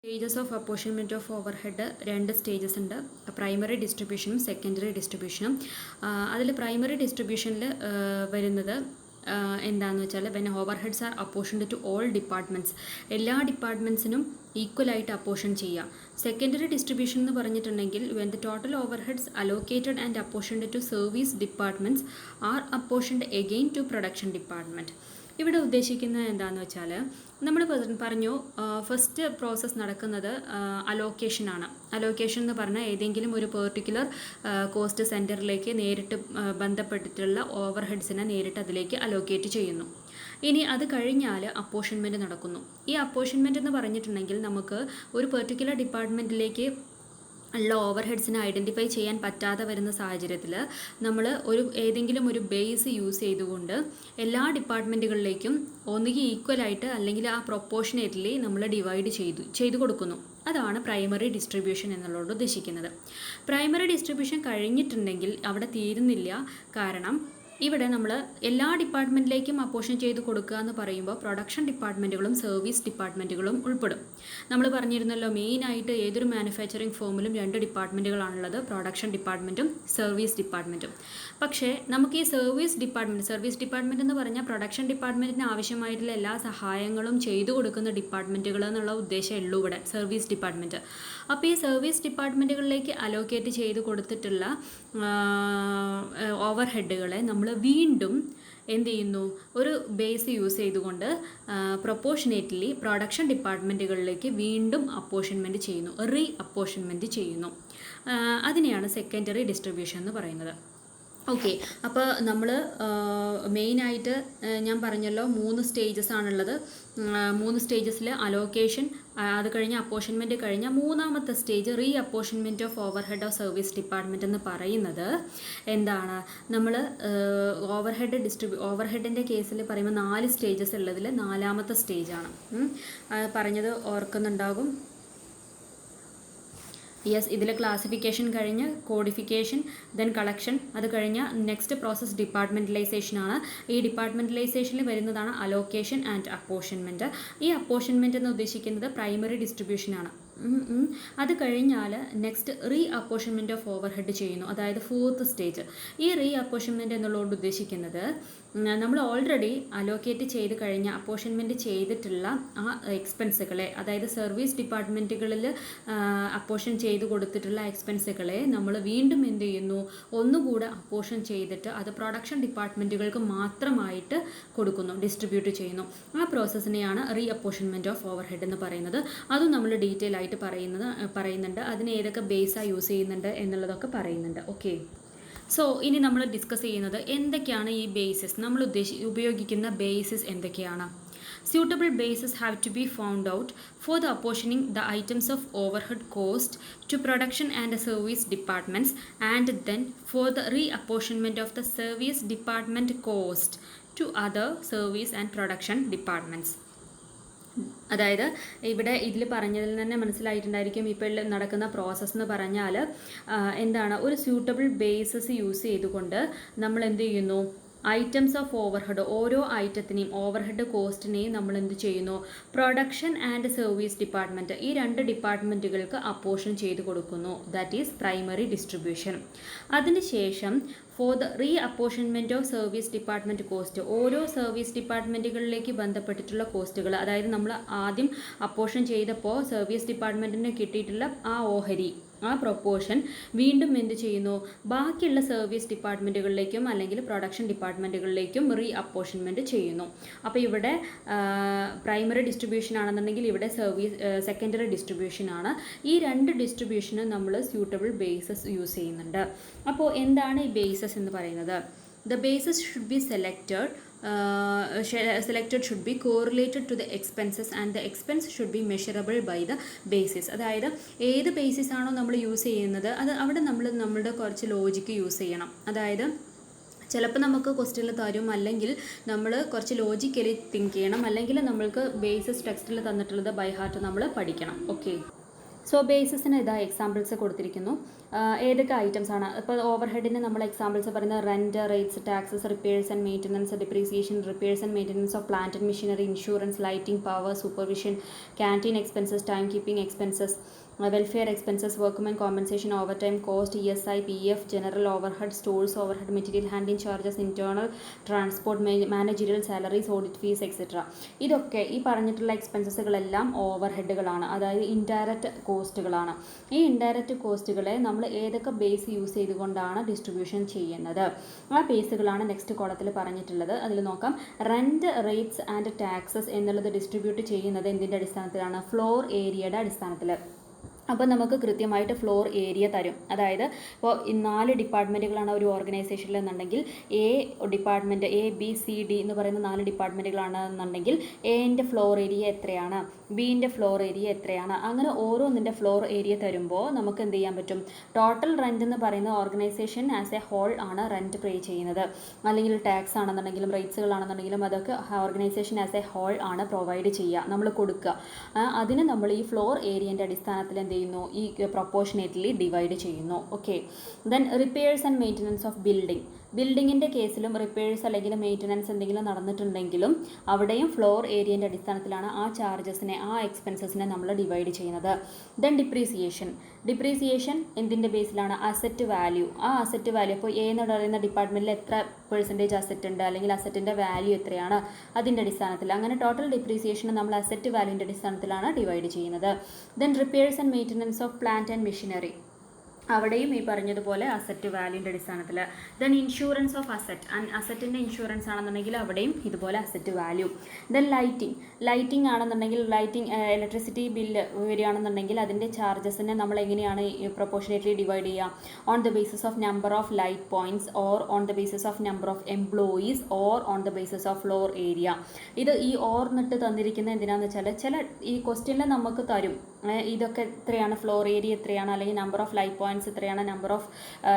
Stages of apportionment of overhead രണ്ട് stages ഉണ്ട്. Primary ഡിസ്ട്രിബ്യൂഷനും സെക്കൻഡറി ഡിസ്ട്രിബ്യൂഷനും. അതിൽ പ്രൈമറി ഡിസ്ട്രിബ്യൂഷനിൽ വരുന്നത് എന്താണെന്ന് വെച്ചാൽ when overheads are apportioned to all departments, എല്ലാ ഡിപ്പാർട്ട്മെൻറ്റ്സിനും ഈക്വലായിട്ട് അപ്പോർഷൻ ചെയ്യാം. സെക്കൻഡറി ഡിസ്ട്രിബ്യൂഷൻ എന്ന് പറഞ്ഞിട്ടുണ്ടെങ്കിൽ when the total overheads allocated and apportioned to service departments are apportioned again to production department. ഇവിടെ ഉദ്ദേശിക്കുന്നത് എന്താണെന്ന് വെച്ചാൽ നമ്മൾ പറഞ്ഞു ഫസ്റ്റ് പ്രോസസ്സ് നടക്കുന്നത് അലോക്കേഷനാണ്. അലോക്കേഷൻ എന്ന് പറഞ്ഞാൽ ഏതെങ്കിലും ഒരു പെർട്ടിക്കുലർ കോസ്റ്റ് സെൻറ്ററിലേക്ക് നേരിട്ട് ബന്ധപ്പെട്ടിട്ടുള്ള ഓവർഹെഡ്സിനെ നേരിട്ട് അതിലേക്ക് അലോക്കേറ്റ് ചെയ്യുന്നു. ഇനി അത് കഴിഞ്ഞാൽ അപ്പോർഷൻമെൻറ്റ് നടക്കുന്നു. ഈ അപ്പോർഷൻമെൻറ്റ് എന്ന് പറഞ്ഞിട്ടുണ്ടെങ്കിൽ നമുക്ക് ഒരു പെർട്ടിക്കുലർ ഡിപ്പാർട്ട്മെൻറ്റിലേക്ക് ഉള്ള ഓവർഹെഡ്സിനെ ഐഡൻറ്റിഫൈ ചെയ്യാൻ പറ്റാതെ വരുന്ന സാഹചര്യത്തിൽ നമ്മൾ ഏതെങ്കിലും ഒരു ബേസ് യൂസ് ചെയ്തുകൊണ്ട് എല്ലാ ഡിപ്പാർട്ട്മെൻറ്റുകളിലേക്കും ഒന്നുകിൽ ഈക്വലായിട്ട് അല്ലെങ്കിൽ ആ പ്രൊപ്പോർഷനേറ്റ്ലി നമ്മൾ ഡിവൈഡ് ചെയ്തു കൊടുക്കുന്നു. അതാണ് പ്രൈമറി ഡിസ്ട്രിബ്യൂഷൻ എന്നുള്ളത് ഉദ്ദേശിക്കുന്നത്. പ്രൈമറി ഡിസ്ട്രിബ്യൂഷൻ കഴിഞ്ഞിട്ടുണ്ടെങ്കിൽ അവിടെ തീരുന്നില്ല. കാരണം ഇവിടെ നമ്മൾ എല്ലാ ഡിപ്പാർട്ട്മെൻറ്റിലേക്കും അപ്പോർഷൻ ചെയ്ത് കൊടുക്കുക എന്ന് പറയുമ്പോൾ പ്രൊഡക്ഷൻ ഡിപ്പാർട്ട്മെൻറ്റുകളും സർവീസ് ഡിപ്പാർട്ട്മെൻറ്റുകളും ഉൾപ്പെടും. നമ്മൾ പറഞ്ഞിരുന്നല്ലോ, മെയിനായിട്ട് ഏതൊരു മാനുഫാക്ചറിങ് ഫേമിലും രണ്ട് ഡിപ്പാർട്ട്മെൻറ്റുകളാണുള്ളത്, പ്രൊഡക്ഷൻ ഡിപ്പാർട്ട്മെൻറ്റും സർവീസ് ഡിപ്പാർട്ട്മെൻറ്റും. പക്ഷേ നമുക്ക് ഈ സർവീസ് ഡിപ്പാർട്ട്മെൻറ്റ് എന്ന് പറഞ്ഞാൽ പ്രൊഡക്ഷൻ ഡിപ്പാർട്ട്മെൻറ്റിന് ആവശ്യമായിട്ടുള്ള എല്ലാ സഹായങ്ങളും ചെയ്തു കൊടുക്കുന്ന ഡിപ്പാർട്ട്മെൻറ്റുകൾ എന്നുള്ള ഉദ്ദേശമേ ഉള്ളൂ ഇവിടെ, സർവീസ് ഡിപ്പാർട്ട്മെൻറ്റ്. അപ്പോൾ ഈ സർവീസ് ഡിപ്പാർട്ട്മെൻറ്റുകളിലേക്ക് അലോക്കേറ്റ് ചെയ്ത് കൊടുത്തിട്ടുള്ള ഓവർഹെഡുകളെ നമ്മൾ വീണ്ടും എന്ത് ചെയ്യുന്നു, ഒരു ബേസ് യൂസ് ചെയ്തുകൊണ്ട് പ്രൊപ്പോർഷനേറ്റ്ലി പ്രൊഡക്ഷൻ ഡിപ്പാർട്ട്മെൻറ്റുകളിലേക്ക് വീണ്ടും അപ്പോർഷൻമെൻറ്റ് ചെയ്യുന്നു, അപ്പോർഷൻമെൻറ്റ് ചെയ്യുന്നു. അതിനെയാണ് സെക്കൻഡറി ഡിസ്ട്രിബ്യൂഷൻ എന്ന് പറയുന്നത്. ഓക്കെ, അപ്പോൾ നമ്മൾ മെയിനായിട്ട് ഞാൻ പറഞ്ഞല്ലോ 3 സ്റ്റേജസ് ആണുള്ളത്. 3 സ്റ്റേജസിൽ അലോക്കേഷൻ, അത് കഴിഞ്ഞ് അപ്പോർഷൻമെൻറ്റ് കഴിഞ്ഞ മൂന്നാമത്തെ stage apportionment of overhead of service department എന്ന് പറയുന്നത് എന്താണ്, നമ്മൾ ഓവർഹെഡിൻ്റെ കേസിൽ പറയുമ്പോൾ 4 സ്റ്റേജസ് ഉള്ളതിൽ 4ാമത്തെ സ്റ്റേജാണ്. പറഞ്ഞത് ഓർക്കുന്നുണ്ടാകും. യെസ്, ഇതിൽ ക്ലാസിഫിക്കേഷൻ കഴിഞ്ഞ് കോഡിഫിക്കേഷൻ, ദെൻ കളക്ഷൻ, അത് കഴിഞ്ഞ് നെക്സ്റ്റ് പ്രോസസ് ഡിപ്പാർട്ട്മെൻറ്റലൈസേഷനാണ്. ഈ ഡിപ്പാർട്ട്മെൻറ്റലൈസേഷനിൽ വരുന്നതാണ് അലോക്കേഷൻ ആൻഡ് അപ്പോർഷൻമെൻറ്റ്. ഈ അപ്പോർഷൻമെൻറ്റ് എന്ന് ഉദ്ദേശിക്കുന്നത് പ്രൈമറി ഡിസ്ട്രിബ്യൂഷനാണ്. അത് കഴിഞ്ഞാൽ നെക്സ്റ്റ് അപ്പോർഷൻമെൻറ്റ് ഓഫ് ഓവർഹെഡ് ചെയ്യുന്നു, അതായത് 4th സ്റ്റേജ്. ഈ അപ്പോർഷൻമെൻറ്റ് എന്നുള്ളതുകൊണ്ട് ഉദ്ദേശിക്കുന്നത് നമ്മൾ ഓൾറെഡി അലോക്കേറ്റ് ചെയ്ത് കഴിഞ്ഞ അപ്പോർഷൻമെൻറ്റ് ചെയ്തിട്ടുള്ള ആ എക്സ്പെൻസുകളെ, അതായത് സർവീസ് ഡിപ്പാർട്ട്മെൻറ്റുകളിൽ അപ്പോർഷൻ ചെയ്ത് കൊടുത്തിട്ടുള്ള എക്സ്പെൻസുകളെ നമ്മൾ വീണ്ടും എന്ത് ചെയ്യുന്നു, ഒന്നുകൂടെ അപ്പോർഷൻ ചെയ്തിട്ട് അത് പ്രൊഡക്ഷൻ ഡിപ്പാർട്ട്മെൻറ്റുകൾക്ക് മാത്രമായിട്ട് കൊടുക്കുന്നു, ഡിസ്ട്രിബ്യൂട്ട് ചെയ്യുന്നു. ആ പ്രോസസ്സിനെയാണ് അപ്പോർഷൻമെൻറ്റ് ഓഫ് ഓവർഹെഡ് എന്ന് പറയുന്നത്. അതും നമ്മൾ ഡീറ്റെയിൽ ആയിട്ട് പറയുന്നുണ്ട്. അതിന് ഏതൊക്കെ ബേസാണ് യൂസ് ചെയ്യുന്നുണ്ട് എന്നുള്ളതൊക്കെ പറയുന്നുണ്ട്. ഓക്കെ, സോ ഇനി നമ്മൾ ഡിസ്കസ് ചെയ്യുന്നത് എന്തൊക്കെയാണ് ഈ ബേസിസ്, നമ്മൾ ഉപയോഗിക്കുന്ന ബേസിസ് എന്തൊക്കെയാണ്. Suitable bases have to be found out for the apportioning the items of overhead cost to production and service departments, and then for the reapportionment of the service department cost to other service and production departments. അതായത് ഇവിടെ ഇതിൽ പറഞ്ഞതിൽ തന്നെ മനസ്സിലായിട്ടുണ്ടായിരിക്കും ഇപ്പോൾ നടക്കുന്ന process എന്ന് പറഞ്ഞാൽ എന്താണ്, ഒരു സ്യൂട്ടബിൾ ബേസസ് യൂസ് ചെയ്തുകൊണ്ട് നമ്മൾ എന്ത് ചെയ്യുന്നു, ഐറ്റംസ് ഓഫ് ഓവർഹെഡ്, ഓരോ ഐറ്റത്തിനെയും ഓവർഹെഡ് കോസ്റ്റിനെയും നമ്മൾ എന്ത് ചെയ്യുന്നു, പ്രൊഡക്ഷൻ ആൻഡ് സർവീസ് ഡിപ്പാർട്ട്മെൻറ്റ്, ഈ 2 ഡിപ്പാർട്ട്മെൻറ്റുകൾക്ക് അപ്പോർഷൻ ചെയ്ത് കൊടുക്കുന്നു. That is primary distribution. അതിനുശേഷം for the apportionment of service department cost, ഓരോ സർവീസ് ഡിപ്പാർട്ട്മെൻറ്റുകളിലേക്ക് ബന്ധപ്പെട്ടിട്ടുള്ള കോസ്റ്റുകൾ, അതായത് നമ്മൾ ആദ്യം അപ്പോർഷൻ ചെയ്തപ്പോൾ സർവീസ് ഡിപ്പാർട്ട്മെൻറ്റിന് കിട്ടിയിട്ടുള്ള ആ ഓഹരി, ആ പ്രൊപ്പോർഷൻ വീണ്ടും എന്ത് ചെയ്യുന്നു, ബാക്കിയുള്ള സർവീസ് ഡിപ്പാർട്ട്മെൻറ്റുകളിലേക്കും അല്ലെങ്കിൽ പ്രൊഡക്ഷൻ ഡിപ്പാർട്ട്മെൻറ്റുകളിലേക്കും അപ്പോർഷൻമെൻറ്റ് ചെയ്യുന്നു. അപ്പോൾ ഇവിടെ പ്രൈമറി ഡിസ്ട്രിബ്യൂഷൻ ആണെന്നുണ്ടെങ്കിൽ ഇവിടെ സെക്കൻഡറി ഡിസ്ട്രിബ്യൂഷനാണ്. ഈ 2 ഡിസ്ട്രിബ്യൂഷന് നമ്മൾ സ്യൂട്ടബിൾ ബേസസ് യൂസ് ചെയ്യുന്നുണ്ട്. അപ്പോൾ എന്താണ് ഈ ബേസസ് എന്ന് പറയുന്നത്? The basis should be selected should be correlated to the expenses and the expense should be measurable by the basis. അതായത് ഏത് ബേസിസ് ആണോ നമ്മൾ യൂസ് ചെയ്യുന്നത് അത് അവിടെ നമ്മളുടെ കുറച്ച് ലോജിക്ക് യൂസ് ചെയ്യണം. അതായത് ചിലപ്പോൾ നമുക്ക് ക്വസ്റ്റ്യനിൽ തരും, അല്ലെങ്കിൽ നമ്മൾ കുറച്ച് ലോജിക്കലി തിങ്ക് ചെയ്യണം, അല്ലെങ്കിൽ നമ്മൾക്ക് ബേസിസ് ടെക്സ്റ്റിൽ തന്നിട്ടുള്ളത് ബൈ ഹാർട്ട് നമ്മൾ പഠിക്കണം. ഓക്കെ, സോ ബേസിസിന് ഇതാ എക്സാമ്പിൾസ് കൊടുത്തിരിക്കുന്നു. ഏതൊക്കെ ഐറ്റംസ് ആണ്? ഇപ്പോൾ ഓവർ ഹെഡിന് നമ്മൾ എക്സാമ്പിൾസ് പറയുന്നത് rent, rates, taxes, repairs and maintenance, depreciation, repairs and maintenance of plant and machinery, insurance, lighting, power, supervision, canteen expenses, time keeping expenses, welfare expenses, workmen compensation, over time cost, ESI, PF, general overhead, stores overhead, material handling charges, internal transport, managerial salaries, audit fees etcetera. ഇതൊക്കെ ഈ പറഞ്ഞിട്ടുള്ള എക്സ്പെൻസസുകളെല്ലാം over ഹെഡുകളാണ്, അതായത് indirect കോസ്റ്റുകളാണ്. ഈ indirect കോസ്റ്റുകളെ നമ്മൾ ഏതൊക്കെ base use ചെയ്തുകൊണ്ടാണ് distribution ചെയ്യുന്നത്? ആ ബേസുകളാണ് നെക്സ്റ്റ് കോളത്തിൽ പറഞ്ഞിട്ടുള്ളത്. അതിൽ നോക്കാം. റെൻറ്റ്, റേറ്റ്സ് ആൻഡ് ടാക്സസ് എന്നുള്ളത് ഡിസ്ട്രിബ്യൂട്ട് ചെയ്യുന്നത് എന്തിൻ്റെ അടിസ്ഥാനത്തിലാണ്? ഫ്ലോർ ഏരിയയുടെ അടിസ്ഥാനത്തിൽ. അപ്പോൾ നമുക്ക് കൃത്യമായിട്ട് ഫ്ലോർ ഏരിയ തരും. അതായത് ഇപ്പോൾ 4 ഡിപ്പാർട്ട്മെൻറ്റുകളാണ് ഒരു ഓർഗനൈസേഷനിൽ എന്നുണ്ടെങ്കിൽ ഡിപ്പാർട്ട്മെൻറ്റ് ABCD എന്ന് പറയുന്ന 4 ഡിപ്പാർട്ട്മെൻറ്റുകളാണെന്നുണ്ടെങ്കിൽ എൻ്റെ ഫ്ലോർ ഏരിയ എത്രയാണ്, ബിൻ്റെ ഫ്ലോർ ഏരിയ എത്രയാണ്, അങ്ങനെ ഓരോന്നിൻ്റെ ഫ്ലോർ ഏരിയ തരുമ്പോൾ നമുക്ക് എന്ത് ചെയ്യാൻ പറ്റും? ടോട്ടൽ റെൻറ്റ് എന്ന് പറയുന്ന ഓർഗനൈസേഷൻ ആസ് എ ഹോൾ ആണ് റെൻറ്റ് പേ ചെയ്യുന്നത്, അല്ലെങ്കിൽ ടാക്സ് ആണെന്നുണ്ടെങ്കിലും റേറ്റ്സുകളാണെന്നുണ്ടെങ്കിലും അതൊക്കെ ഓർഗനൈസേഷൻ ആസ് എ ഹോൾ ആണ് പ്രൊവൈഡ് ചെയ്യുക, നമ്മൾ കൊടുക്കുക. അതിന് നമ്മൾ ഈ ഫ്ലോർ ഏരിയൻ്റെ അടിസ്ഥാനത്തിൽ എന്ത് ചെയ്യുന്നു? ഈ പ്രൊപ്പോർഷനേറ്റ്ലി ഡിവൈഡ് ചെയ്യുന്നു. Okay. Then repairs and maintenance of ബിൽഡിങ്ങിൻ്റെ കേസിലും റിപ്പയേഴ്സ് അല്ലെങ്കിൽ മെയിൻ്റനൻസ് എന്തെങ്കിലും നടന്നിട്ടുണ്ടെങ്കിലും അവിടെയും ഫ്ലോർ ഏരിയൻ്റെ അടിസ്ഥാനത്തിലാണ് ആ ചാർജസിനെ, ആ എക്സ്പെൻസസിനെ നമ്മൾ ഡിവൈഡ് ചെയ്യുന്നത്. ദെൻ ഡിപ്രീസിയേഷൻ എന്തിൻ്റെ ബേസിലാണ്? Asset value. ആ അസറ്റ് വാല്യൂ ഇപ്പോൾ എന്ന് പറയുന്ന ഡിപ്പാർട്ട്മെൻറ്റിൽ എത്ര പെർസെൻറ്റേജ് അസറ്റ് ഉണ്ട്, അല്ലെങ്കിൽ അസറ്റിൻ്റെ വാല്യൂ എത്രയാണ്, അതിൻ്റെ അടിസ്ഥാനത്തിൽ. അങ്ങനെ ടോട്ടൽ ഡിപ്രീസിയേഷൻ നമ്മൾ അസറ്റ് വാല്യൂൻ്റെ അടിസ്ഥാനത്തിലാണ് ഡിവൈഡ് ചെയ്യുന്നത്. Then repairs and maintenance of plant and machinery, അവിടെയും ഈ പറഞ്ഞതുപോലെ അസറ്റ് വാല്യൂൻ്റെ അടിസ്ഥാനത്തിൽ. ദെൻ ഇൻഷുറൻസ് ഓഫ് അസറ്റിൻ്റെ ഇൻഷുറൻസ് ആണെന്നുണ്ടെങ്കിൽ അവിടെയും ഇതുപോലെ അസറ്റ് വാല്യൂ. ദെൻ ലൈറ്റിംഗ് ആണെന്നുണ്ടെങ്കിൽ ഇലക്ട്രിസിറ്റി ബില്ല് വരികയാണെന്നുണ്ടെങ്കിൽ അതിൻ്റെ ചാർജസിനെ നമ്മൾ എങ്ങനെയാണ് പ്രൊപ്പോർഷനേറ്റ്ലി ഡിവൈഡ് ചെയ്യുക? On the basis of number of light points, or on the basis of number of employees, or on the basis of floor area. ഇത് ഈ ഓർന്നിട്ട് തന്നിരിക്കുന്നത് എന്തിനാണെന്ന് വെച്ചാൽ ചില ഈ ക്വസ്റ്റ്യനിൽ നമുക്ക് തരും ഇതൊക്കെ എത്രയാണ്, ഫ്ലോർ ഏരിയ എത്രയാണ്, അല്ലെങ്കിൽ നമ്പർ ഓഫ് ലൈറ്റ് പോയിൻറ്റ്സ് എത്രയാണ്, നമ്പർ ഓഫ്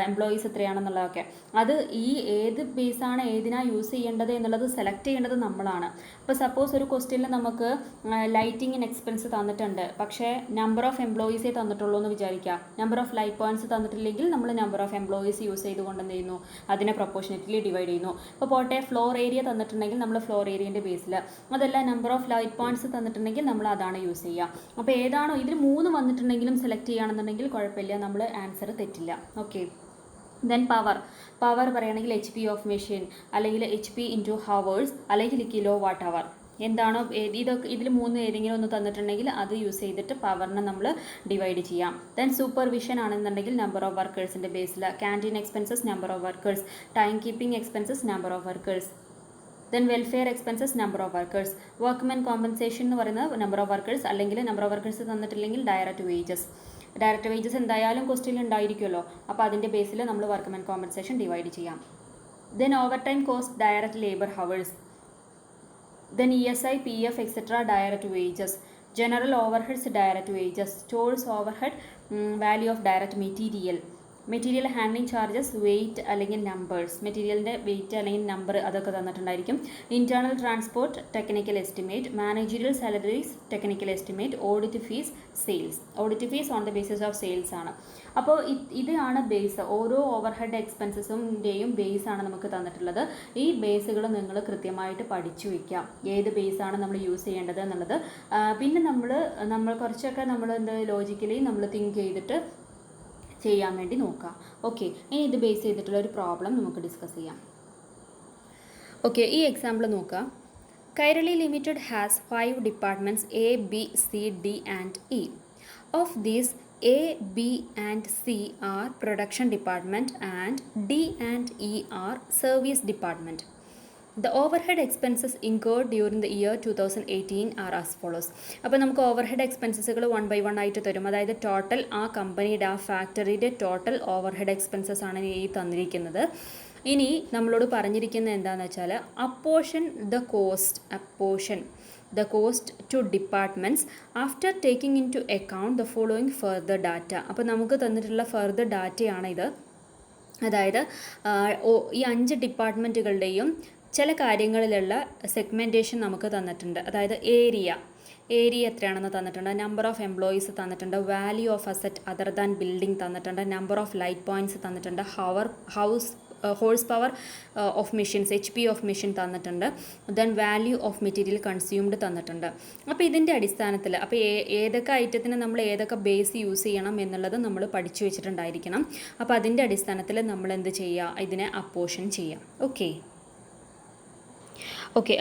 എംപ്ലോയീസ് എത്രയാണെന്നുള്ളതൊക്കെ. അത് ഈ ഏത് ബേസാണ് ഏതിനാണ് യൂസ് ചെയ്യേണ്ടത് എന്നുള്ളത് സെലക്ട് ചെയ്യേണ്ടത് നമ്മളാണ്. ഇപ്പോൾ സപ്പോസ് ഒരു ക്വസ്റ്റ്യനിൽ നമുക്ക് ലൈറ്റിങ്ങിന് എക്സ്പെൻസ് തന്നിട്ടുണ്ട്, പക്ഷേ നമ്പർ ഓഫ് എംപ്ലോയീസേ തന്നിട്ടുള്ളൂ എന്ന് വിചാരിക്കുക. നമ്പർ ഓഫ് ലൈറ്റ് പോയിൻറ്റ്സ് തന്നിട്ടില്ലെങ്കിൽ നമ്മൾ നമ്പർ ഓഫ് എംപ്ലോയീസ് യൂസ് ചെയ്തുകൊണ്ട് എന്ത് ചെയ്യുന്നു? അതിനെ പ്രൊപ്പോർഷനേറ്റ്ലി ഡിവൈഡ് ചെയ്യുന്നു. ഇപ്പോൾ പോട്ടെ ഫ്ലോർ ഏരിയ തന്നിട്ടുണ്ടെങ്കിൽ നമ്മൾ ഫ്ലോർ ഏരിയൻ്റെ ബേസിൽ, അതല്ല നമ്പർ ഓഫ് ലൈറ്റ് പോയിൻറ്റ്സ് തന്നിട്ടുണ്ടെങ്കിൽ നമ്മൾ അതാണ് യൂസ് ചെയ്യുക. അപ്പോൾ ഏതാണോ ഇതിൽ 3 വന്നിട്ടുണ്ടെങ്കിലും സെലക്ട് ചെയ്യുകയാണെന്നുണ്ടെങ്കിൽ കുഴപ്പമില്ല, നമ്മൾ ആൻസർ തെറ്റില്ല. ഓക്കെ. ദെൻ പവർ പറയുകയാണെങ്കിൽ HP ഓഫ് മെഷീൻ, അല്ലെങ്കിൽ HP ഇൻറ്റു ഹവേഴ്സ്, അല്ലെങ്കിൽ കിലോ വാട്ട് അവർ. എന്താണോ ഇതൊക്കെ ഇതിൽ 3 ഏതെങ്കിലും ഒന്ന് തന്നിട്ടുണ്ടെങ്കിൽ അത് യൂസ് ചെയ്തിട്ട് പവറിനെ നമ്മൾ ഡിവൈഡ് ചെയ്യാം. ദെൻ സൂപ്പർവിഷൻ ആണെന്നുണ്ടെങ്കിൽ നമ്പർ ഓഫ് വർക്കേഴ്സിൻ്റെ ബേസിൽ, canteen expenses number of workers, time keeping expenses number of workers. Then welfare expenses number of workers, workmen compensation എന്ന് പറയുന്നത് നമ്പർ ഓഫ് വർക്കേഴ്സ്, അല്ലെങ്കിൽ നമ്പർ ഓഫ് വർക്കേഴ്സ് തന്നിട്ടില്ലെങ്കിൽ ഡയറക്റ്റ് വേജസ് എന്തായാലും question ഉണ്ടായിരിക്കുമല്ലോ. അപ്പോൾ അതിൻ്റെ ബേസിൽ നമ്മൾ വർക്ക്മെൻ കോമ്പൻസേഷൻ ഡിവൈഡ് ചെയ്യാം. Then overtime cost direct labour hours. Then ESI, PF etcetera direct wages. General overheads direct wages. Stores overhead, value of direct material handling charges, weight അല്ലെങ്കിൽ numbers, മെറ്റീരിയലിൻ്റെ weight അല്ലെങ്കിൽ number അതൊക്കെ തന്നിട്ടുണ്ടായിരിക്കും. Internal transport technical estimate, managerial salaries technical estimate, audit fees on the basis of sales ആണ്. അപ്പോൾ ഇതാണ് base. ഓരോ overhead എക്സ്പെൻസസിൻ്റെയും base ആണ് നമുക്ക് തന്നിട്ടുള്ളത്. ഈ ബേസുകൾ നിങ്ങൾ കൃത്യമായിട്ട് പഠിച്ചു വയ്ക്കാം, ഏത് ബേസാണ് നമ്മൾ യൂസ് ചെയ്യേണ്ടത് എന്നുള്ളത്. പിന്നെ നമ്മൾ കുറച്ചൊക്കെ നമ്മൾ ലോജിക്കലി നമ്മൾ തിങ്ക് ചെയ്തിട്ട് ചെയ്യാൻ വേണ്ടി നോക്കാം. ഓക്കെ. ഇനി ഇത് ബേസ് ചെയ്തിട്ടുള്ള ഒരു പ്രോബ്ലം നമുക്ക് ഡിസ്കസ് ചെയ്യാം. ഓക്കെ, ഈ എക്സാമ്പിൾ നോക്കാം. Kairali limited has 5 departments A, B, C, D and E. Of these, A, B and C are production department and D and E are service department. The overhead expenses incurred during the year 2018 are as follows. അപ്പോൾ നമുക്ക് overhead എക്സ്പെൻസസുകൾ 1 by 1 ആയിട്ട് തരും. അതായത് total ആ കമ്പനിയുടെ ആ ഫാക്ടറിയുടെ total overhead expenses ആണ് ഈ തന്നിരിക്കുന്നത്. ഇനി നമ്മളോട് പറഞ്ഞിരിക്കുന്നത് എന്താണെന്ന് വെച്ചാൽ apportion the cost to departments after taking into account the following further data. അപ്പോൾ നമുക്ക് തന്നിട്ടുള്ള ഫർദർ ഡാറ്റയാണ് ഇത്. അതായത് ഈ 5 ഡിപ്പാർട്ട്മെൻറ്റുകളുടെയും ചില കാര്യങ്ങളിലുള്ള സെഗ്മെൻറ്റേഷൻ നമുക്ക് തന്നിട്ടുണ്ട്. അതായത് ഏരിയ എത്രയാണെന്ന് തന്നിട്ടുണ്ട്, നമ്പർ ഓഫ് എംപ്ലോയീസ് തന്നിട്ടുണ്ട്, value of asset other than building തന്നിട്ടുണ്ട്, നമ്പർ ഓഫ് ലൈറ്റ് പോയിൻറ്റ്സ് തന്നിട്ടുണ്ട്, horse power of machines HP of machine തന്നിട്ടുണ്ട്, then value of material consumed തന്നിട്ടുണ്ട്. അപ്പോൾ ഇതിൻ്റെ അടിസ്ഥാനത്തിൽ അപ്പോൾ ഏതൊക്കെ ഐറ്റത്തിന് നമ്മൾ ഏതൊക്കെ ബേസ് യൂസ് ചെയ്യണം എന്നുള്ളത് നമ്മൾ പഠിച്ചു വെച്ചിട്ടുണ്ടായിരിക്കണം. അപ്പോൾ അതിൻ്റെ അടിസ്ഥാനത്തിൽ നമ്മൾ എന്ത് ചെയ്യുക, ഇതിനെ അപ്പോർഷൻ ചെയ്യാം. ഓക്കെ,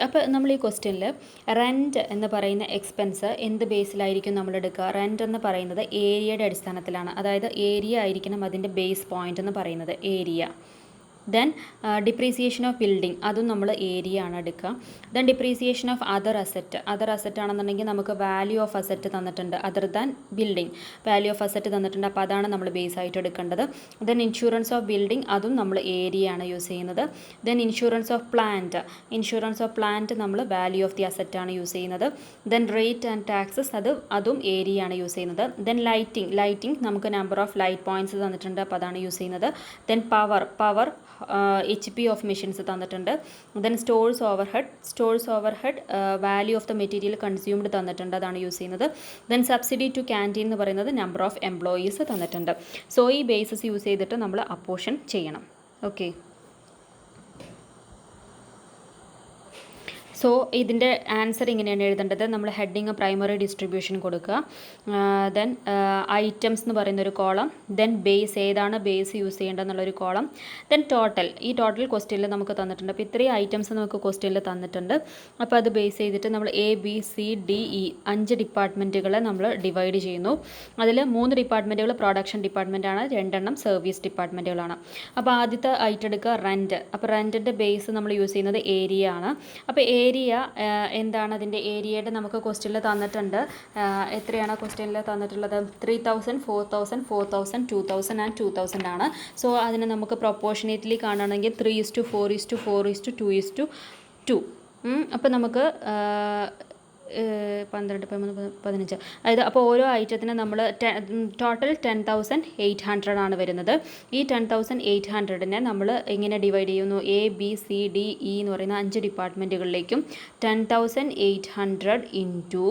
അപ്പോൾ നമ്മൾ ഈ ക്വസ്റ്റ്യനിൽ റെൻറ്റ് എന്ന് പറയുന്ന എക്സ്പെൻസ് എന്ത് ബേസിലായിരിക്കും നമ്മൾ എടുക്കുക? റെൻറ്റ് എന്ന് പറയുന്നത് ഏരിയയുടെ അടിസ്ഥാനത്തിലാണ്. അതായത് ഏരിയ ആയിരിക്കണം അതിൻ്റെ ബേസ് പോയിൻ്റ് എന്ന് പറയുന്നത്, area. Then depreciation of building, അതും നമ്മൾ ഏരിയ ആണ് എടുക്കുക. Then depreciation of other asset ആണെന്നുണ്ടെങ്കിൽ നമുക്ക് വാല്യൂ ഓഫ് അസറ്റ് തന്നിട്ടുണ്ട്, other than building value of asset തന്നിട്ടുണ്ട്. അപ്പോൾ അതാണ് നമ്മൾ ബേസ് ആയിട്ട് എടുക്കേണ്ടത്. ദെൻ ഇൻഷുറൻസ് ഓഫ് ബിൽഡിംഗ്, അതും നമ്മൾ ഏരിയ ആണ് യൂസ് ചെയ്യുന്നത്. ദെൻ ഇൻഷുറൻസ് ഓഫ് പ്ലാന്റ് നമ്മൾ വാല്യൂ ഓഫ് ദി അസറ്റ് ആണ് യൂസ് ചെയ്യുന്നത്. ദെൻ റേറ്റ് ആൻഡ് ടാക്സസ്, അതും ഏരിയ ആണ് യൂസ് ചെയ്യുന്നത്. ദെൻ ലൈറ്റിംഗ് നമുക്ക് നമ്പർ ഓഫ് ലൈറ്റ് പോയിൻറ്റ്സ് തന്നിട്ടുണ്ട്, അപ്പോൾ അതാണ് യൂസ് ചെയ്യുന്നത്. Then power HP of machines തന്നിട്ടുണ്ട്. Then stores overhead value of the material consumed തന്നിട്ടുണ്ട്, അതാണ് യൂസ് ചെയ്യുന്നത്. ദെൻ സബ്സിഡി ടു ക്യാൻറ്റീൻ എന്ന് പറയുന്നത് നമ്പർ ഓഫ് എംപ്ലോയീസ് തന്നിട്ടുണ്ട്. സോ ഈ ബേസിസ് യൂസ് ചെയ്തിട്ട് നമ്മൾ അപ്പോർഷൻ ചെയ്യണം. ഓക്കെ, സോ ഇതിൻ്റെ ആൻസർ ഇങ്ങനെയാണ് എഴുതേണ്ടത്. നമ്മൾ ഹെഡിങ് പ്രൈമറി ഡിസ്ട്രിബ്യൂഷൻ കൊടുക്കുക. ദെൻ ഐറ്റംസ് എന്ന് പറയുന്നൊരു കോളം, ദെൻ ബേസ്, ഏതാണ് ബേസ് യൂസ് ചെയ്യേണ്ടതെന്നുള്ളൊരു കോളം, ദെൻ ടോട്ടൽ. ഈ ടോട്ടൽ ക്വസ്റ്റ്യനിൽ നമുക്ക് തന്നിട്ടുണ്ട്. അപ്പോൾ ഇത്രയും ഐറ്റംസ് നമുക്ക് ക്വസ്റ്റ്യനിൽ തന്നിട്ടുണ്ട്. അപ്പോൾ അത് ബേസ് ചെയ്തിട്ട് നമ്മൾ ABCDE 5 ഡിപ്പാർട്ട്മെൻറ്റുകളെ നമ്മൾ ഡിവൈഡ് ചെയ്യുന്നു. അതിൽ 3 ഡിപ്പാർട്ട്മെൻറ്റുകൾ പ്രൊഡക്ഷൻ ഡിപ്പാർട്ട്മെൻറ്റാണ്, 2 സർവീസ് ഡിപ്പാർട്ട്മെൻറ്റുകളാണ്. അപ്പോൾ ആദ്യത്തെ ഐറ്റം എടുക്കുക റെൻറ്റ്. അപ്പോൾ റെൻറ്റിൻ്റെ ബേസ് നമ്മൾ യൂസ് ചെയ്യുന്നത് ഏരിയ ആണ്. അപ്പോൾ ഏരിയ എന്താണ്, അതിൻ്റെ ഏരിയയുടെ നമുക്ക് ക്വസ്റ്റ്യനിൽ തന്നിട്ടുണ്ട്. എത്രയാണ് ക്വസ്റ്റ്യനിൽ തന്നിട്ടുള്ളത്? 3000, 4000, 4000, 2000 ആൻഡ് 2000 ആണ്. സോ അതിന് നമുക്ക് പ്രൊപ്പോർഷനേറ്റ്ലി കാണുകയാണെങ്കിൽ 3:4:4:2:2. അപ്പോൾ നമുക്ക് 12, 13, 15, അതായത് അപ്പോൾ ഓരോ ഐറ്റത്തിന് നമ്മൾ ടോട്ടൽ 10,800 ആണ് വരുന്നത്. ഈ 10,800നെ നമ്മൾ എങ്ങനെ ഡിവൈഡ് ചെയ്യുന്നു? ABCDE എന്ന് പറയുന്ന 5 ഡിപ്പാർട്ട്മെൻറ്റുകളിലേക്കും 10,800 ഇൻറ്റു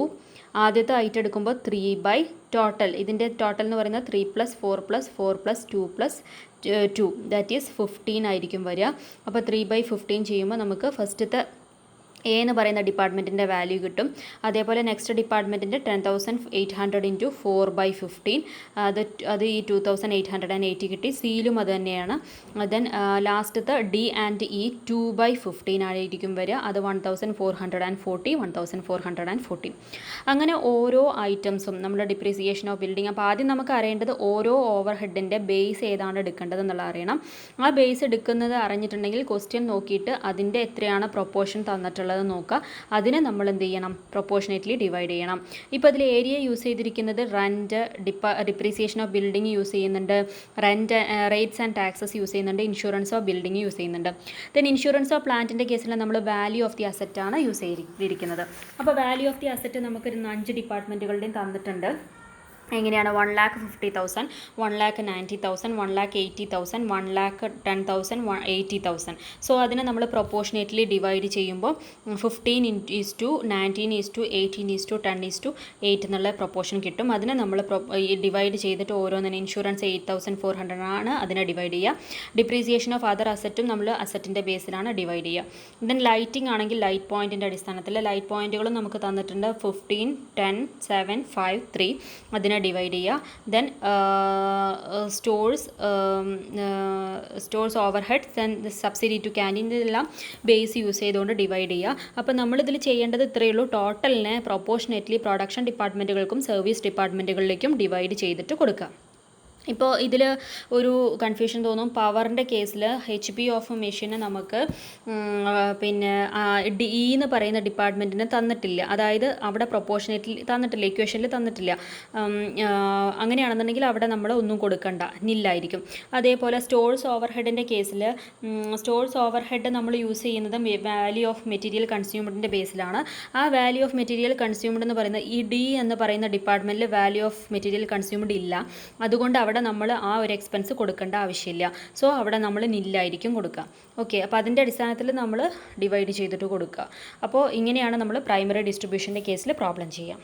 ആദ്യത്തെ ഐറ്റം എടുക്കുമ്പോൾ 3 ടോട്ടൽ. ഇതിൻ്റെ ടോട്ടൽ എന്ന് പറയുന്നത് 3 + 4 + 4 + 2 + 2 ദാറ്റ് ഈസ് 15 ആയിരിക്കും വരിക. അപ്പോൾ 3/15 ചെയ്യുമ്പോൾ നമുക്ക് ഫസ്റ്റത്തെ A എന്ന് പറയുന്ന ഡിപ്പാർട്ട്മെൻറ്റിൻ്റെ വാല്യൂ കിട്ടും. അതേപോലെ നെക്സ്റ്റ് ഡിപ്പാർട്ട്മെൻറ്റിൻ്റെ 10,800 ഇൻറ്റു 4/15, അത് ഈ 2,880 കിട്ടി. സിയിലും അത് തന്നെയാണ്. ദെൻ ലാസ്റ്റത്തെ D ആൻഡ് E 2/15 ആയിരിക്കും വരിക. അത് 1,440, 1,440. അങ്ങനെ ഓരോ ഐറ്റംസും നമ്മുടെ ഡിപ്രീസിയേഷൻ ഓഫ് ബിൽഡിംഗ്. അപ്പോൾ ആദ്യം നമുക്ക് അറിയേണ്ടത് ഓരോ ഓവർ ഹെഡിൻ്റെ ബേസ് ഏതാണ് എടുക്കേണ്ടത് എന്നുള്ളത് അറിയണം. ആ ബേസ് എടുക്കുന്നത് അറിഞ്ഞിട്ടുണ്ടെങ്കിൽ ക്വസ്റ്റ്യൻ നോക്കിയിട്ട് അതിൻ്റെ എത്രയാണ് പ്രൊപ്പോർഷൻ തന്നിട്ടുള്ളത് നോക്കുക. അതിനെ നമ്മൾ എന്ത് ചെയ്യണം? പ്രൊപ്പോർഷനേറ്റ്ലി ഡിവൈഡ് ചെയ്യണം. ഇപ്പോൾ അതിൽ ഏരിയ യൂസ് ചെയ്തിരിക്കുന്നത് rent, depreciation of building use ചെയ്യുന്നുണ്ട്, റേറ്റ്സ് ആൻഡ് ടാക്സസ് യൂസ് ചെയ്യുന്നുണ്ട്, ഇൻഷുറൻസ് ഓഫ് ബിൽഡിംഗ് യൂസ് ചെയ്യുന്നുണ്ട്. ദെൻ ഇൻഷുറൻസ് ഓഫ് പ്ലാന്റിൻ്റെ കേസിൽ നമ്മൾ വാല്യൂ ഓഫ് ദി അസറ്റ് ആണ് യൂസ് ചെയ്തിരിക്കുന്നത്. അപ്പോൾ വാല്യൂ ഓഫ് ദി അസറ്റ് നമുക്കൊരു 5 ഡിപ്പാർട്ട്മെൻറ്റുകളുടെയും തന്നിട്ടുണ്ട്. എങ്ങനെയാണ്? 1,50,000, 1,90,000, 1,80,000, 1,10,000, 80,000. സോ അതിനെ നമ്മൾ പ്രൊപ്പോർഷനേറ്റ്ലി ഡിവൈഡ് ചെയ്യുമ്പോൾ 15:19:18:10:8 എന്നുള്ള പ്രൊപ്പോർഷൻ കിട്ടും. അതിനെ നമ്മൾ ഡിവൈഡ് ചെയ്തിട്ട് ഓരോന്നിനും ഇൻഷുറൻസ് 8,400 ആണ്, അതിനെ ഡിവൈഡ് ചെയ്യുക. ഡിപ്രീസിയേഷൻ ഓഫ് അതർ അസറ്റും നമ്മൾ അസറ്റിൻ്റെ ബേസിലാണ് ഡിവൈഡ് ചെയ്യുക. ദെൻ ലൈറ്റിംഗ് ആണെങ്കിൽ ലൈറ്റ് പോയിൻറ്റിൻ്റെ അടിസ്ഥാനത്തിൽ ലൈറ്റ് പോയിൻറ്റുകളും നമുക്ക് തന്നിട്ടുണ്ട്. 15, 10, 7, 5, 3 അതിനെ ഡിവൈഡ് ചെയ്യുക. Then stores overhead, then subsidy to canteen, ഇതെല്ലാം ബേസ് യൂസ് ചെയ്തുകൊണ്ട് ഡിവൈഡ് ചെയ്യുക. അപ്പോൾ നമ്മളിതിൽ ചെയ്യേണ്ടത് ഇത്രയേ ഉള്ളൂ. ടോട്ടലിനെ പ്രൊപ്പോർഷനേറ്റ്ലി പ്രൊഡക്ഷൻ ഡിപ്പാർട്ട്മെൻറ്റുകൾക്കും സർവീസ് ഡിപ്പാർട്ട്മെൻറ്റുകളിലേക്കും ഡിവൈഡ് ചെയ്തിട്ട് കൊടുക്കുക. ഇപ്പോൾ ഇതിൽ ഒരു കൺഫ്യൂഷൻ തോന്നും. പവറിൻ്റെ കേസിൽ HP ഓഫ് മെഷീന് നമുക്ക് പിന്നെ DE എന്ന് പറയുന്ന ഡിപ്പാർട്ട്മെൻറ്റിന് തന്നിട്ടില്ല. അതായത് അവിടെ പ്രൊപ്പോർഷനേറ്റ്ലി തന്നിട്ടില്ല, ഇക്വേഷനിൽ തന്നിട്ടില്ല. അങ്ങനെയാണെന്നുണ്ടെങ്കിൽ അവിടെ നമ്മൾ ഒന്നും കൊടുക്കണ്ട, നില്ലായിരിക്കും. അതേപോലെ സ്റ്റോഴ്സ് ഓവർഹെഡിൻ്റെ കേസിൽ സ്റ്റോഴ്സ് ഓവർഹെഡ് നമ്മൾ യൂസ് ചെയ്യുന്നത് വാല്യൂ ഓഫ് മെറ്റീരിയൽ കൺസ്യൂംഡിൻ്റെ ബേസിലാണ്. ആ വാല്യൂ ഓഫ് മെറ്റീരിയൽ കൺസ്യൂംഡ് എന്ന് പറയുന്നത് ഈ D എന്ന് പറയുന്ന ഡിപ്പാർട്ട്മെൻറ്റിൽ വാല്യൂ ഓഫ് മെറ്റീരിയൽ കൺസ്യൂംഡ് ഇല്ല. അതുകൊണ്ട് അവിടെ അവിടെ നമ്മൾ ആ ഒരു എക്സ്പെൻസ് കൊടുക്കേണ്ട ആവശ്യമില്ല. സോ അവിടെ നമ്മൾ നില്ലായിരിക്കും കൊടുക്കുക. ഓക്കെ, അപ്പോൾ അതിൻ്റെ അടിസ്ഥാനത്തിൽ നമ്മൾ ഡിവൈഡ് ചെയ്തിട്ട് കൊടുക്കുക. അപ്പോൾ ഇങ്ങനെയാണ് നമ്മൾ പ്രൈമറി ഡിസ്ട്രിബ്യൂഷൻ്റെ കേസിൽ പ്രോബ്ലം ചെയ്യാം.